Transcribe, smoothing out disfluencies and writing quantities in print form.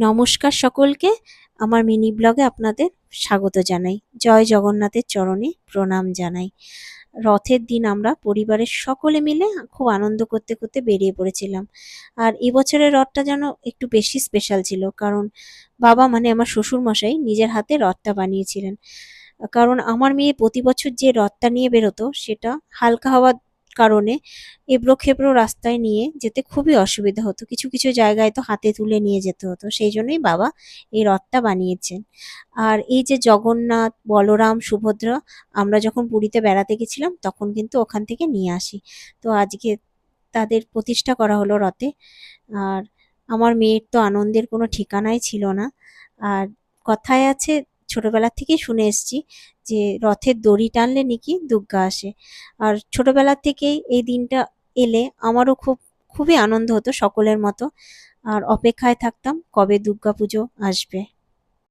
নমস্কার সকলকে। আমার মিনি ব্লগে আপনাদের স্বাগত জানাই। জয় জগন্নাথের চরণে প্রণাম জানাই। রথের দিন আমরা পরিবারের সকলে মিলে খুব আনন্দ করতে করতে বেরিয়ে পড়েছিলাম। আর এবছরের রথটা যেন একটু বেশি স্পেশাল ছিল, কারণ বাবা মানে আমার শ্বশুরমশাই নিজের হাতে রথটা বানিয়েছিলেন। কারণ আমার মেয়ে প্রতি বছর যে রথটা নিয়ে বেরোতো সেটা হালকা হওয়ার কারণে এবড়ো-খেবড়ো রাস্তায় নিয়ে যেতে খুবই অসুবিধা হতো। কিছু কিছু জায়গায় তো হাতে তুলে নিয়ে যেতে হতো। সেই জন্যই বাবা এই রথটা বানিয়েছেন। আর এই যে জগন্নাথ, বলরাম, সুভদ্রা আমরা যখন পুরীতে বেড়াতে গেছিলাম তখন কিন্তু ওখান থেকে নিয়ে আসি। তো আজকে তাদের প্রতিষ্ঠা করা হলো রথে। আর আমার মেয়ের তো আনন্দের কোনো ঠিকানাই ছিল না। আর কথায় আছে, ছোটবেলা থেকেই শুনে এসেছি যে রথের দড়ি টানলে নাকি দুর্গা আসে। আর ছোটবেলা থেকেই এই দিনটা এলে আমারও খুবই আনন্দ হতো সকলের মতো। আর অপেক্ষায় থাকতাম কবে দুর্গাপুজো আসবে।